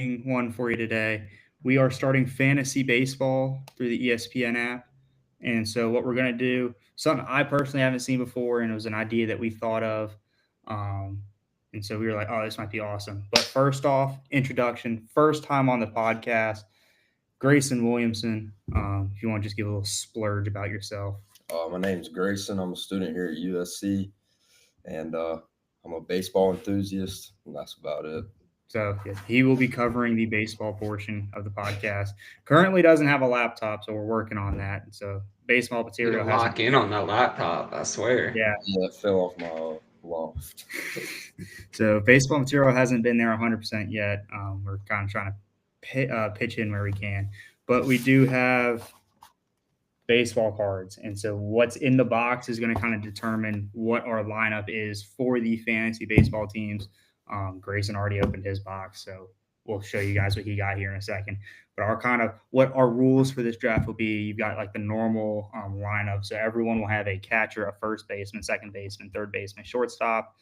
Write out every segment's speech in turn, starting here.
one for you today. We are starting fantasy baseball through the ESPN app. And so, what we're going to do, something I personally haven't seen before, and it was an idea that we thought of. Um, and so, we were like, oh, this might be awesome. But first off, introduction, first time on the podcast, Grayson Williamson. If you want to just give a little splurge about yourself. My name's Grayson. I'm a student here at USC, and I'm a baseball enthusiast, and that's about it. So yeah, he will be covering the baseball portion of the podcast. Currently doesn't have a laptop, so we're working on that. And so baseball You material to hasn't. lock in on that laptop, I swear. Yeah. Yeah, it fell off my loft. So baseball material hasn't been there 100% yet. We're kind of trying to pitch in where we can, but we do have baseball cards, and so what's in the box is going to kind of determine what our lineup is for the fantasy baseball teams. Grayson already opened his box, so we'll show you guys what he got here in a second. But our kind of what our rules for this draft will be: you've got like the normal lineup, so everyone will have a catcher, a first baseman, second baseman, third baseman, shortstop,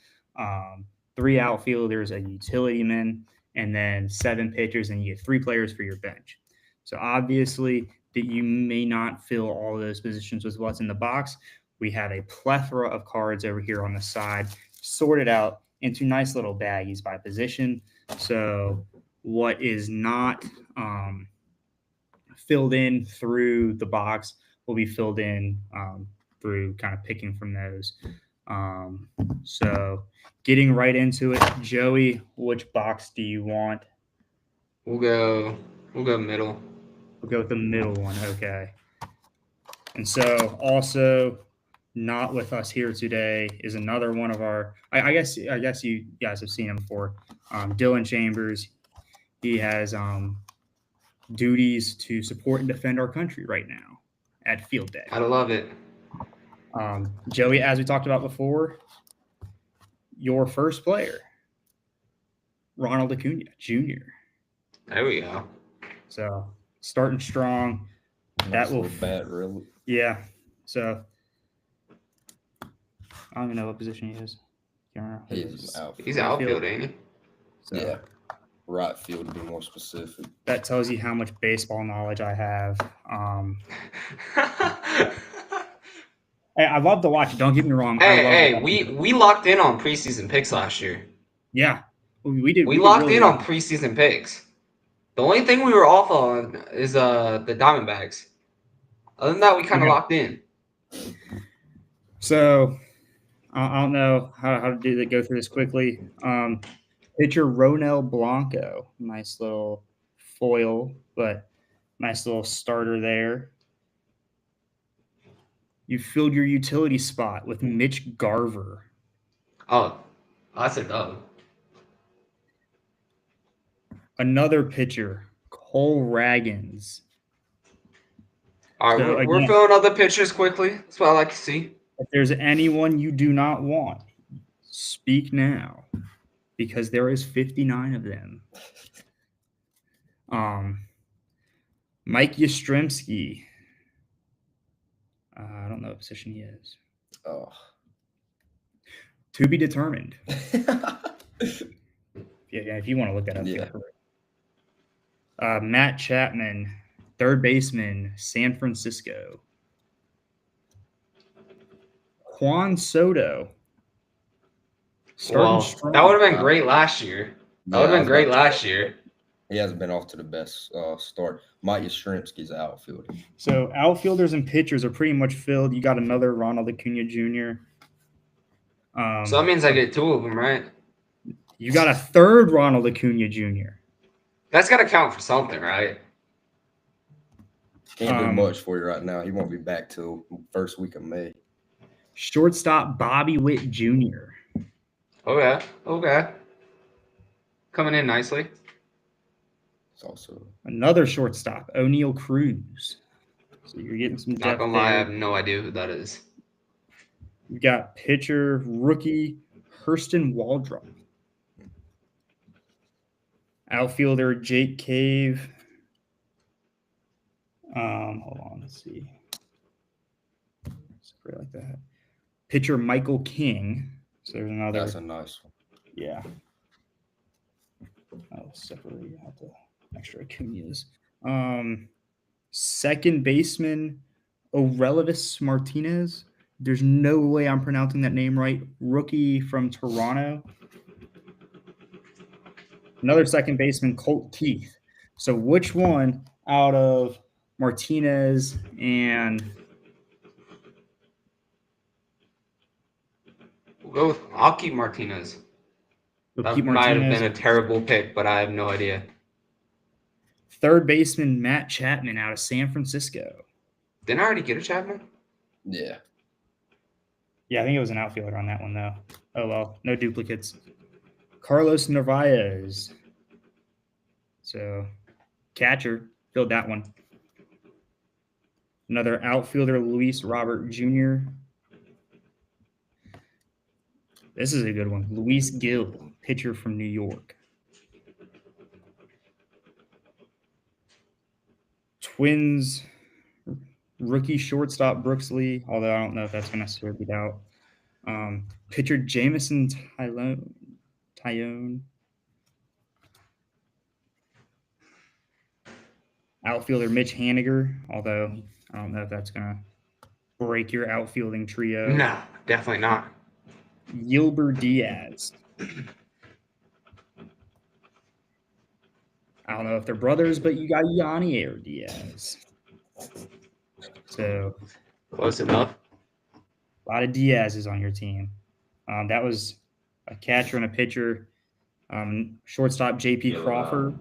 three outfielders, a utility man, and then seven pitchers, and you get three players for your bench. So obviously, that you may not fill all of those positions with what's in the box. We have a plethora of cards over here on the side, sorted out into nice little baggies by position. So what is not filled in through the box will be filled in through kind of picking from those. So getting right into it, Joey, which box do you want? We'll go middle. We'll go with the middle one. Okay. And so also not with us here today is another one of our I guess you guys have seen him before. Dylan Chambers. He has duties to support and defend our country right now at field day. Gotta love it. Joey, as we talked about before, your first player, Ronald Acuna Jr. There we go. So starting strong. Nice That will little bat, really. Yeah. So I don't even know what position he is. Can't remember. He's outfield. He's outfield, ain't he? So Yeah, right field to be more specific. that tells you how much baseball knowledge I have. Hey, I love to watch it. Don't get me wrong. I love hey, watching it. we locked in on preseason picks last year. Yeah, we did. We did locked really in well. on preseason picks. The only thing we were off on is the Diamondbacks. Other than that, we kind of locked in. So I don't know how to do that. Go through this quickly. Pitcher Ronel Blanco, nice little foil, but nice little starter there. You filled your utility spot with Mitch Garver. Oh, that's a dub. Another pitcher, Cole Raggins. All right, So, we're again, filling other pitchers quickly. That's what I like to see. if there's anyone you do not want, speak now, because there is 59 of them. Mike Yastrzemski. I don't know what position he is. Oh. To be determined. Yeah, if you want to look that up. Yeah. Matt Chapman, third baseman, San Francisco. Juan Soto. Well, Strong. that would have been great last year. That would have been great last year. He hasn't been off to the best start. Mike Yastrzemski's outfield. So outfielders and pitchers are pretty much filled. You got another Ronald Acuna Jr. So that means I get two of them, right? You got a third Ronald Acuna Jr. That's got to count for something, right? Can't do much for you right now. He won't be back till first week of May. Shortstop Bobby Witt Jr. Okay. Coming in nicely. It's also Another shortstop, O'Neal Cruz. So you're getting some depth. Not gonna lie, I there. have no idea who that is. You got pitcher rookie Hurston Waldrop. Outfielder Jake Cave. Hold on, let's see. Something like that. Pitcher Michael King. So there's another. That's a nice one. Yeah. I'll separate out the extra Acuñas. Second baseman, Aurelius Martinez. There's no way I'm pronouncing that name right. Rookie from Toronto. Another second baseman, Colt Keith. So which one out of Martinez and I'll keep Martinez. That Keith might have Martinez? been a terrible pick, but I have no idea. Third baseman, Matt Chapman out of San Francisco. Didn't I already get a Chapman? Yeah. Yeah, I think it was an outfielder on that one, though. Oh, well, no duplicates. Carlos Narvaez. So, catcher, filled that one. Another outfielder, Luis Robert Jr. This is a good one. Luis Gil, pitcher from New York. Twins rookie shortstop Brooks Lee, although I don't know if that's going to necessarily beat out. Pitcher Jamison Tyone. Outfielder Mitch Haniger, although I don't know if that's going to break your outfielding trio. No, definitely not. Gilbert Diaz. I don't know if they're brothers, but you got Yanier Diaz. So Close enough. a lot of Diaz's on your team. That was a catcher and a pitcher. Shortstop J.P. Crawford.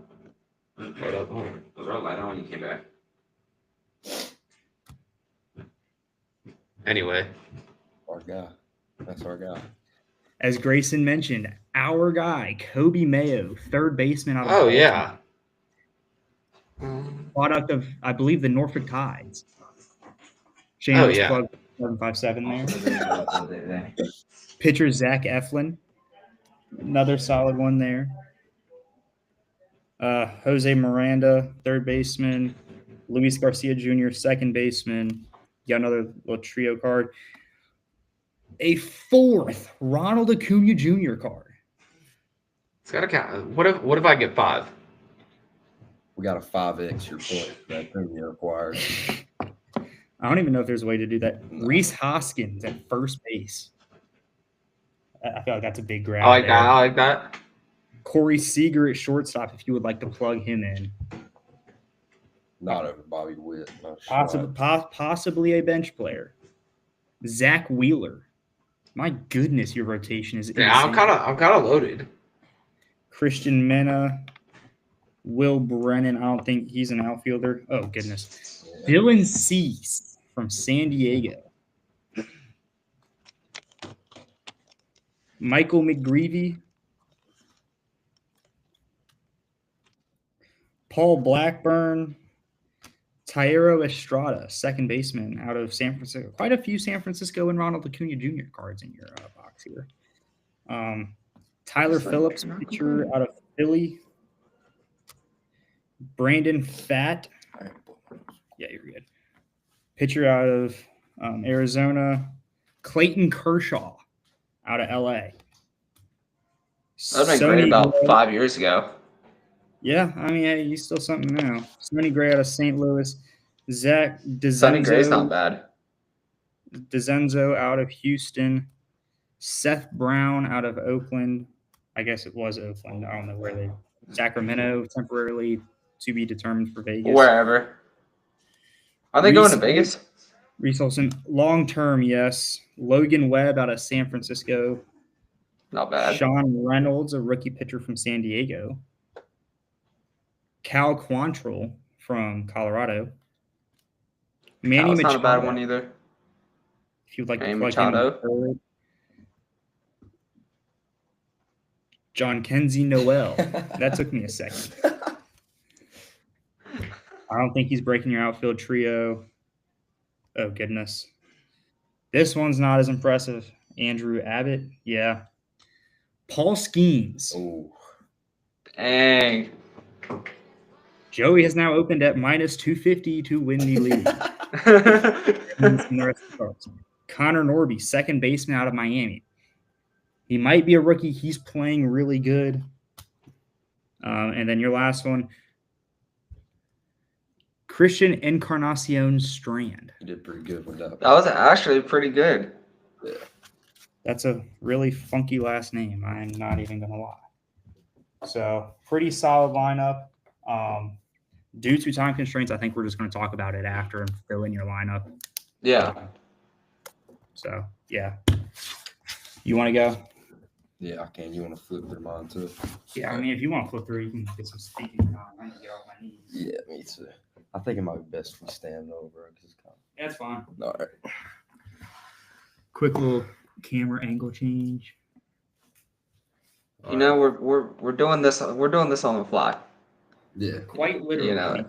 Hold up. Was there a light on when you came back? Anyway. Our guy. That's our guy. As Grayson mentioned, our guy, Kobe Mayo, third baseman out of Oh, Baltimore. yeah. Product of, I believe, the Norfolk Tides. Oh, yeah. Plug 757 there. Pitcher Zach Eflin. Another solid one there. Jose Miranda, third baseman. Luis Garcia Jr., second baseman. Got another little trio card. A fourth Ronald Acuna Jr. card. It's got to count. What if I get 5? We got a 5x your point that premium required. I don't even know if there's a way to do that. Reese Hoskins at first base. I feel like that's a big grab. I like there. that. I like that. Corey Seager at shortstop, if you would like to plug him in. Not over Bobby Witt. No shot. Possibly a bench player. Zach Wheeler. My goodness, your rotation is Yeah, I'm insane. kind of loaded. Christian Mena. Will Brennan. I don't think he's an outfielder. Oh, goodness. Dylan Cease from San Diego. Michael McGreevy. Paul Blackburn. Tairo Estrada, second baseman out of San Francisco. Quite a few San Francisco and Ronald Acuna Jr. cards in your box here. Tyler Phillips, pitcher out of Philly. Brandon Fatt. Yeah, you're good. Pitcher out of Arizona. Clayton Kershaw out of LA. That would been great about 5 years ago. Yeah, I mean, hey, he's still something now. Sonny Gray out of St. Louis. Zach Sonny Gray's not DeZenzo, bad. DeZenzo out of Houston. Seth Brown out of Oakland. I guess it was Oakland. I don't know where they. Sacramento temporarily to be determined for Vegas. Wherever. Are they going to Vegas? Reese Olson, long term, yes. Logan Webb out of San Francisco. Not bad. Sean Reynolds, a rookie pitcher from San Diego. Cal Quantrill from Colorado. Manny That's not a bad Machado, one either. if you'd like Manny to plug him Machado. in third. John Kenzie Noel. That took me a second. I don't think he's breaking your outfield trio. Oh, goodness. This one's not as impressive. Andrew Abbott. Yeah. Paul Skeens. Oh, Dang. Joey has now opened at minus 250 to win the league. And the rest of the cards. Connor Norby, second baseman out of Miami. He might be a rookie. He's playing really good. And then your last one, Christian Encarnacion Strand. You did pretty good with that. That was actually pretty good. Yeah. That's a really funky last name. I'm not even going to lie. So pretty solid lineup. Due to time constraints, I think we're just going to talk about it after and fill in your lineup. Yeah. So, yeah. You want to go? Yeah, I can. You want to flip through mine too? Yeah, I mean, if you want to flip through, you can get some speaking time. I need to get off my knees. Yeah, me too. I think it might be best if we stand over. It's kind That's fine. of, all right. Quick little camera angle change. You know, we're doing this. We're doing this on the fly. Yeah. Quite literally. You know.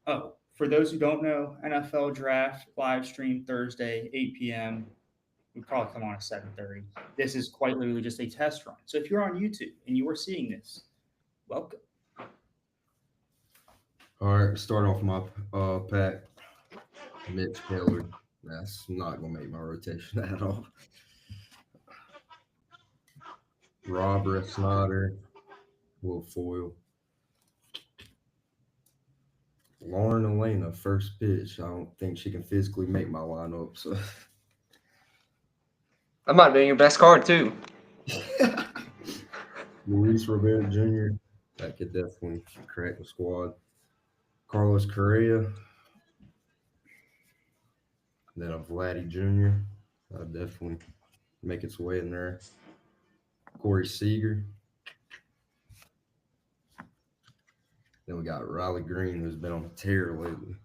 Oh, for those who don't know, NFL Draft live stream Thursday, 8 p.m. We probably come on at 7:30. This is quite literally just a test run. So if you're on YouTube and you are seeing this, welcome. All right. Start off my pack. Mitch Keller. That's not gonna make my rotation at all. Robert Snyder, Will Foyle. Lauren Elena, first pitch. I don't think she can physically make my lineup. So That might be your best card too. Luis Rivera Jr. That could definitely crack the squad. Carlos Correa. Then a Vladdy Jr. That'll definitely make its way in there. Corey Seager. Then we got Riley Green, who's been on a tear lately.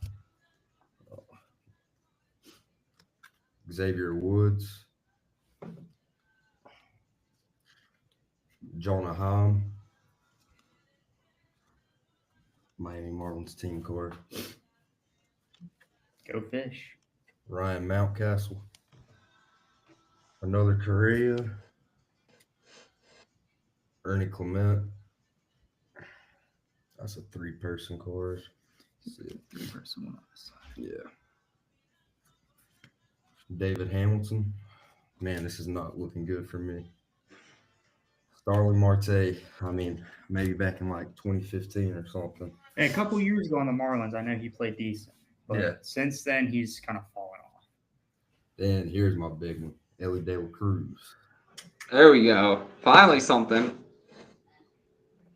Xavier Woods. Jonah Heim. Miami Marlins team card. Go Fish. Ryan Mountcastle. Another Correa. Ernie Clement. That's a 3-person card. See, 3-person one. yeah. David Hamilton. Man, this is not looking good for me. Starling Marte. I mean, maybe back in like 2015 or something. And a couple years ago on the Marlins, I know he played decent. But Yeah. since then, he's kind of fallen off. Then here's my big one. Ellie De La Cruz. There we go. Finally something.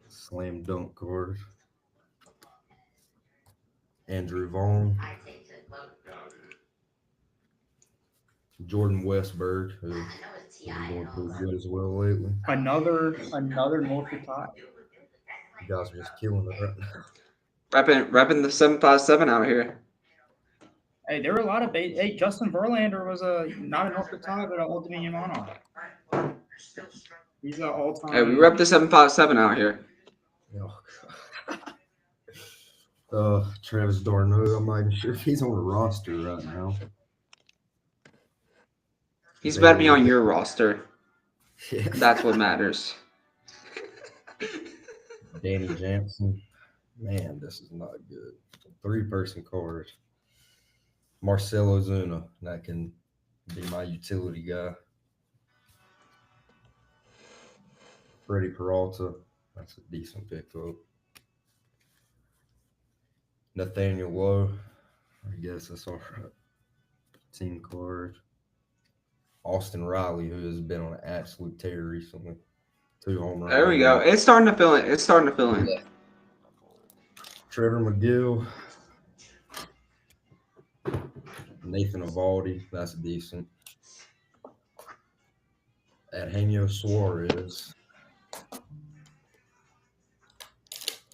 Slam dunk card. Andrew Vaughn. Jordan Westberg, who's been going pretty good as well lately. Another Norfolk tie. You guys are just killing it right now. Repping the 757 out here. Hey, there were a lot of hey, Justin Verlander was not a Norfolk tie, but an Old Dominion Monarch. He's an all-time. Hey, we rep the 757 out here. Oh, Travis d'Arnaud, I'm not even sure if he's on the roster right now. He's better be on your roster. Yeah. That's what matters. Danny Jansen. Man, this is not good. 3-person card. Marcelo Zuna. That can be my utility guy. Freddie Peralta. That's a decent pickup. Nathaniel Lowe. I guess that's all right. Team card. Austin Riley, who has been on an absolute tear recently. 2 home runs. There we go. It's starting to fill in. It's starting to fill in. Yeah. Trevor McGill. Nathan Evaldi. That's decent. Eugenio Suarez.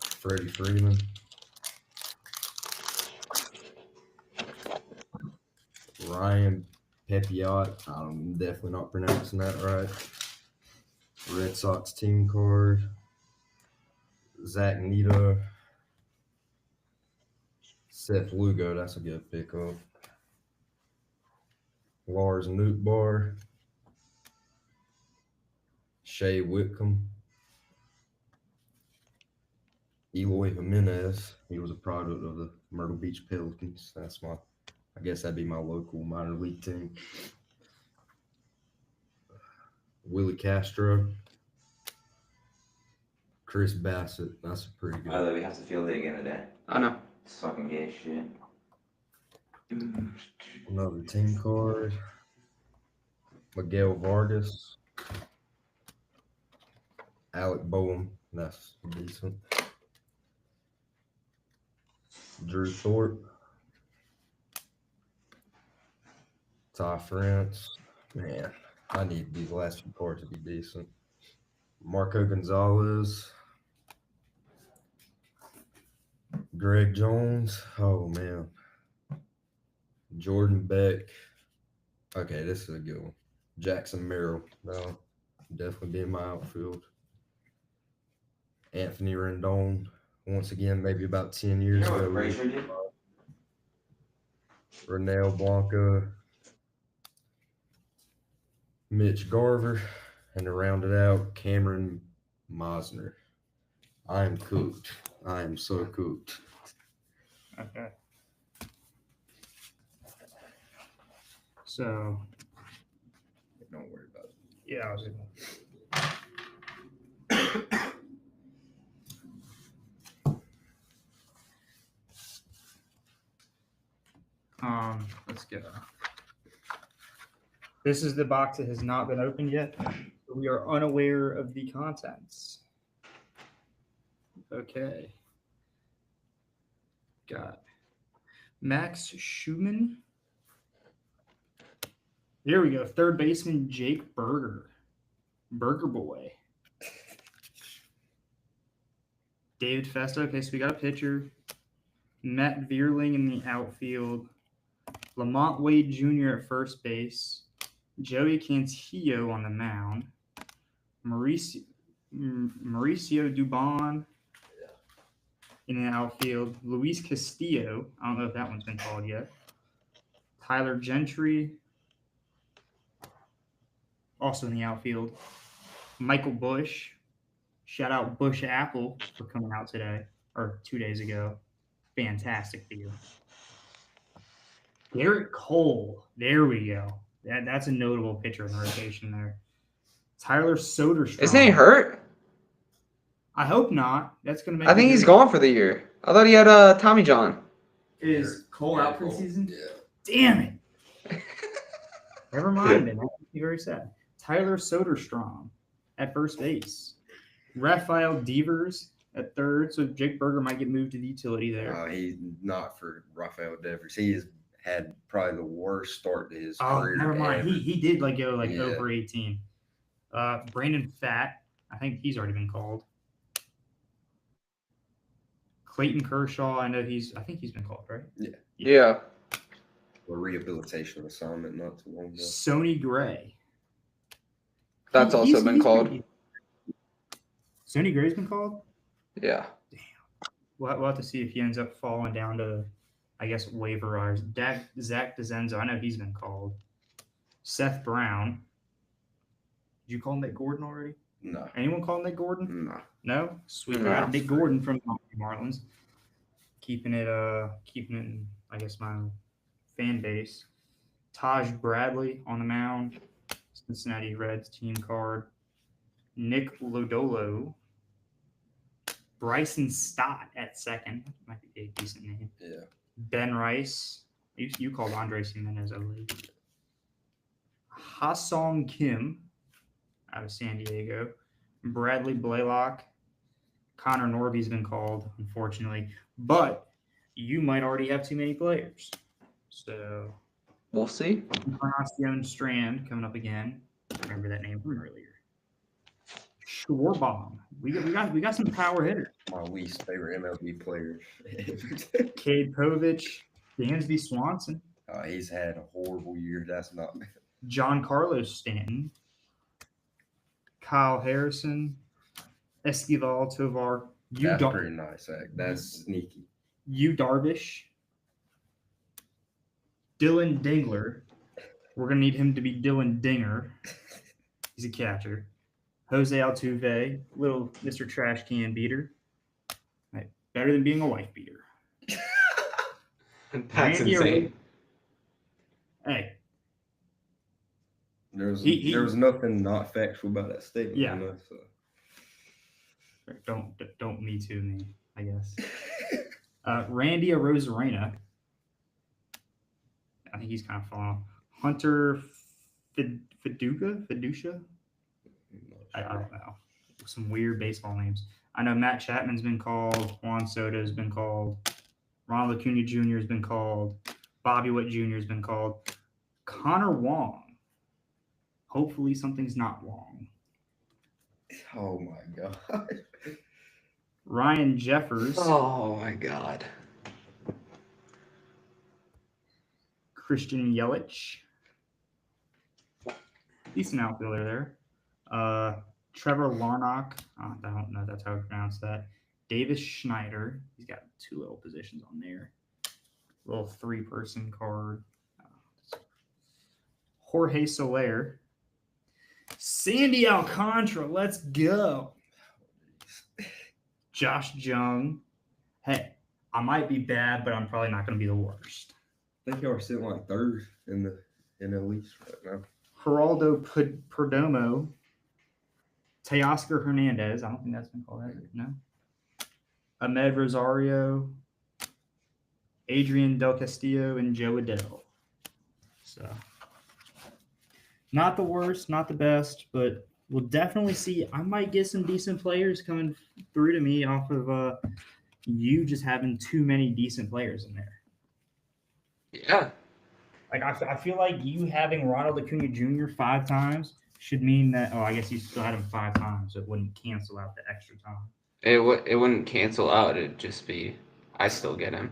Freddie Freeman. Ryan Pepiot. I'm definitely not pronouncing that right. Red Sox team card. Zach Nita. Seth Lugo. That's a good pickup. Lars Nootbaar. Shea Whitcomb. Eloy Jimenez. He was a product of the Myrtle Beach Pelicans. I guess that'd be my local minor league team. Willie Castro. Chris Bassett. That's pretty good. By the way, we have to field it again today. I know. It's fucking gay as shit. Another team card. Miguel Vargas. Alec Boehm. That's decent. Drew Thorpe. Ty France. Man, I need these last few cards to be decent. Marco Gonzalez. Greg Jones. Oh, man. Jordan Beck. Okay, this is a good one. Jackson Merrill. No, definitely be in my outfield. Anthony Rendon. Once again, maybe about 10 You years know ago. what Frazier did? Renell Blanca. Mitch Garver. And to round it out, Cameron Mosner. I am cooked. I am so cooked. Okay. So Don't worry about it. yeah, I was let's go. This is the box that has not been opened yet. We are unaware of the contents. Okay. Got Max Schumann. Here we go. Third baseman Jake Burger. Burger Boy. David Festa. Okay, so we got a pitcher. Matt Vierling in the outfield. Lamont Wade Jr. at first base. Joey Cantillo on the mound. Mauricio Dubon in the outfield. Luis Castillo. I don't know if that one's been called yet. Tyler Gentry. Also in the outfield. Michael Bush. Shout out Bush Apple for coming out today or 2 days ago. Fantastic beer. Garrett Cole. There we go. That's a notable pitcher in the rotation there. Tyler Soderstrom. Isn't he hurt? I hope not. That's going to make. I think he's gone for the year. I thought he had Tommy John. Is Cole out for the season? Yeah. Damn it. Never mind. Then that makes me very sad. Tyler Soderstrom at first base. Rafael Devers at third. So Jake Burger might get moved to the utility there. He's not for Rafael Devers. He has had probably the worst start to his Oh, career. never mind. ever. He did go Yeah. over 18. Brandon Fatt. I think he's already been called. Clayton Kershaw. I think he's been called, right? Yeah. A rehabilitation assignment not too long ago. Sonny Gray. That's also been called. Sonny Gray's been called? Yeah. We'll have to see if he ends up falling down to, I guess, waiver wires. Zach DeZenzo. I know he's been called. Seth Brown. Did you call Nick Gordon already? No. Anyone call Nick Gordon? No. No? Sweet. No. I got Nick Gordon from the Marlins. Keeping it in, I guess, my fan base. Taj Bradley on the mound. Cincinnati Reds team card. Nick Lodolo. Bryson Stott at second. Might be a decent name. Yeah. Ben Rice. You called Andres Jimenez, I believe. Ha-Song Kim out of San Diego. Bradley Blaylock. Connor Norby's been called, unfortunately. But you might already have too many players. So We'll see. Encarnacion Strand coming up again. Remember that name from earlier. Schwarbaum. We got some power hitters. My least favorite MLB player. Cade Povich, Dansby Swanson, He's had a horrible year. That's not. John Carlos Stanton, Kyle Harrison, Esquivel Tovar, That's pretty nice, Zach. That's sneaky. Yu Darvish, Dylan Dingler. We're gonna need him to be Dylan Dinger. He's a catcher. Jose Altuve, little Mr. Trash Can beater. Right. Better than being a wife beater. That's Randy insane. Hey, There was He- there was nothing not factual about that statement. Yeah. You know, so. Don't me too me, I guess. Randy Arozarena. I think he's kind of falling off. Hunter Fiducia? I don't know. Some weird baseball names. I know Matt Chapman's been called. Juan Soto's been called. Ronald Acuna Jr. has been called. Bobby Witt Jr. has been called. Connor Wong. Hopefully something's not wrong. Oh my god. Ryan Jeffers. Oh my god. Christian Yelich. Decent outfielder there. Trevor Larnach. I don't know if that's how to pronounce that. Davis Schneider. He's got 2 little positions on there. Little 3-person card. Jorge Soler. Sandy Alcantara. Let's go. Josh Jung. Hey, I might be bad, but I'm probably not going to be the worst. I think y'all are sitting like third in the NL East right now. Geraldo Perdomo. Teoscar Hernandez. I don't think that's been called that. No. Ahmed Rosario. Adrian Del Castillo and Joe Adele. So, not the worst, not the best, but we'll definitely see. I might get some decent players coming through to me off of you just having too many decent players in there. Yeah. Like I feel like you having Ronald Acuna Jr. 5 times should mean that. Oh, I guess you still had him 5 times, so it wouldn't cancel out the extra time. It wouldn't cancel out. It'd just be I still get him.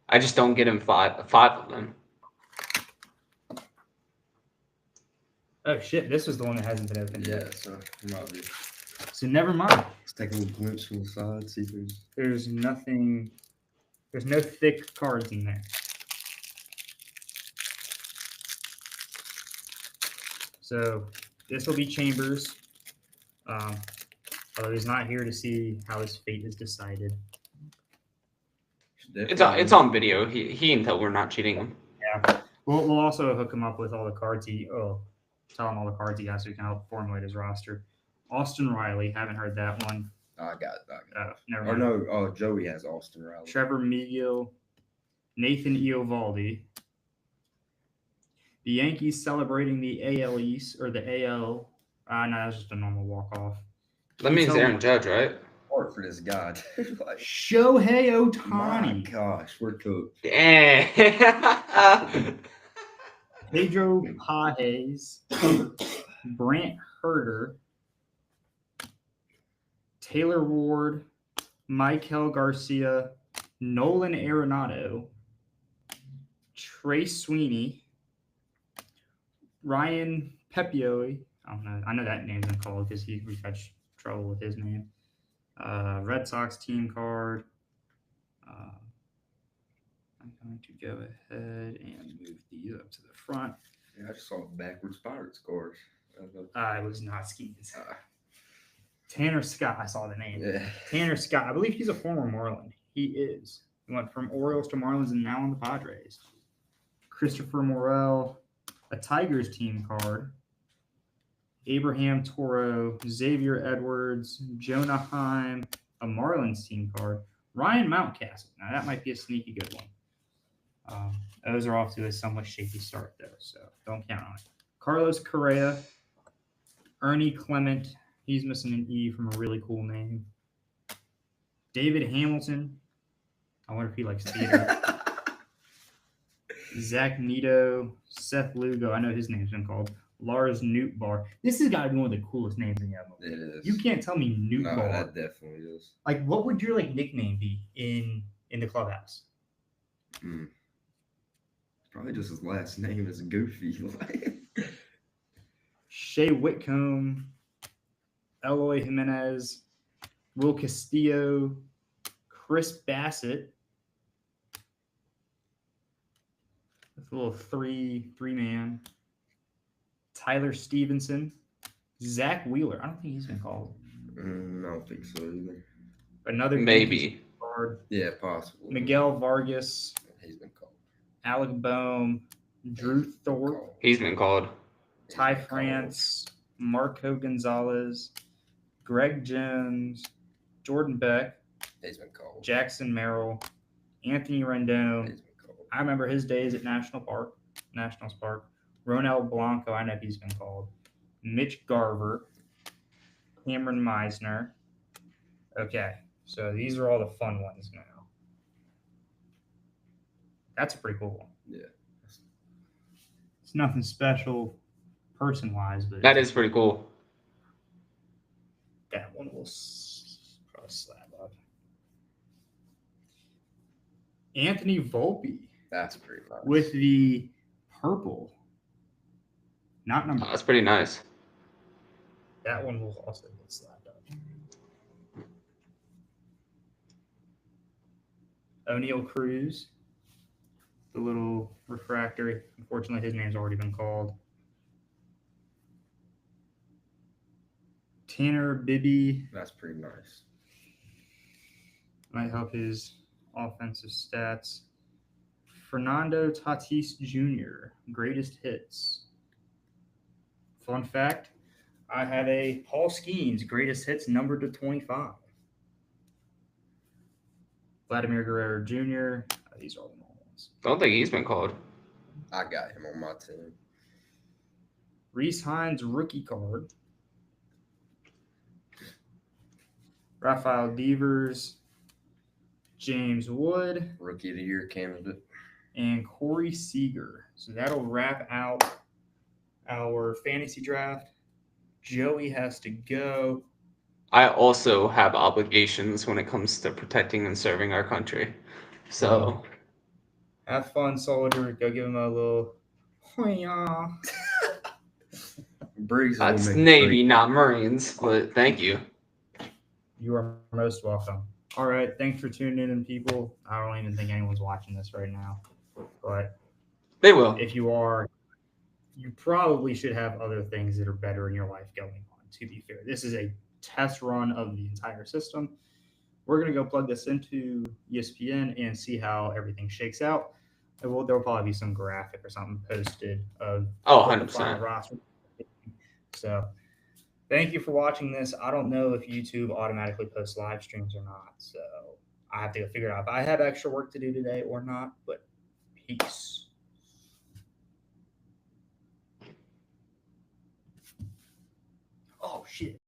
I just don't get him five of them. Oh shit! This was the one that hasn't been opened yet. Yeah, so it might be. So never mind. Let's take a little glimpse from the side, see if there's. There's nothing. There's no thick cards in there. So this will be Chambers. Although he's not here to see how his fate is decided. It's on video. He can tell we're not cheating him. Yeah. We'll also hook him up with all the cards tell him all the cards he has so he can help formulate his roster. Austin Riley, haven't heard that one. I got it. Never Or mind. no, Joey has Austin Riley. Trevor Megill, Nathan Eovaldi. The Yankees celebrating the AL East or the AL. No, that's just a normal walk off. That means Aaron Judge, right? Hard for this guy. Like, Shohei my Ohtani. gosh, we're cooked. Damn. Pedro Pages. Brant Herter. Taylor Ward. Michael Garcia. Nolan Arenado. Trace Sweeney. Ryan Pepiot. I don't know. I know that name's been called because we've had trouble with his name. Red Sox team card. I'm going to go ahead and move these up to the front. Yeah, I just saw backwards Pirates scores. It was not Skeens. Tanner Scott. I saw the name. Yeah. Tanner Scott. I believe he's a former Marlin. He is. He went from Orioles to Marlins and now on the Padres. Christopher Morel. A Tigers team card. Abraham Toro, Xavier Edwards, Jonah Heim, a Marlins team card, Ryan Mountcastle. Now that might be a sneaky good one. Those are off to a somewhat shaky start though, so don't count on it. Carlos Correa, Ernie Clement. He's missing an E from a really cool name. David Hamilton. I wonder if he likes theater. Zach Neto, Seth Lugo. I know his name's been called. Lars Nootbaar. This has got to be one of the coolest names in the MLB. It is. You can't tell me No, Nootbaar. that definitely is. Like, what would your nickname be in the clubhouse? Probably just his last name is Goofy. Shea Whitcomb, Eloy Jimenez, Will Castillo, Chris Bassett. That's a little three-man. Tyler Stevenson, Zach Wheeler. I don't think he's been called. I don't think so either. Another Maybe. card. Yeah, possible. Miguel Vargas, He's been called. Alec Boehm, Drew Thorpe, He's been called. Ty France, Marco Gonzalez, Greg Jones, Jordan Beck, He's been called. Jackson Merrill, Anthony Rendon. He's been called. I remember his days at Nationals Park. Ronel Blanco, I know he's been called. Mitch Garver, Cameron Meisner. Okay, so these are all the fun ones now. That's a pretty cool one. Yeah. It's nothing special person-wise, but That is pretty cool. that one will probably slab up. Anthony Volpe That's pretty nice. with the purple, not number. That's pretty nice. That one will also get slabbed up. O'Neal Cruz, the little refractory. Unfortunately, his name's already been called. Tanner Bibby That's pretty nice. might help his offensive stats. Fernando Tatis Jr., greatest hits. Fun fact, I have a Paul Skeens greatest hits numbered to 25. Vladimir Guerrero Jr., these are all the normal ones. Don't think he's been called. I got him on my team. Reese Hines rookie card. Rafael Devers, James Wood, Rookie of the Year candidate. and Corey Seager. So that'll wrap out our fantasy draft. Joey has to go. I also have obligations when it comes to protecting and serving our country. So Have fun, soldier. Go give him a little. Hoya. Briggs. that's Navy, not Marines, but thank you. You are most welcome. All right. Thanks for tuning in, people. I don't even think anyone's watching this right now. But They will. if you are, you probably should have other things that are better in your life going on, to be fair. This is a test run of the entire system. We're going to go plug this into ESPN and see how everything shakes out. And there'll probably be some graphic or something posted of Oh, what the final 100%. roster. So thank you for watching this. I don't know if YouTube automatically posts live streams or not. So I have to figure it out if I have extra work to do today or not. But peace. Oh, shit.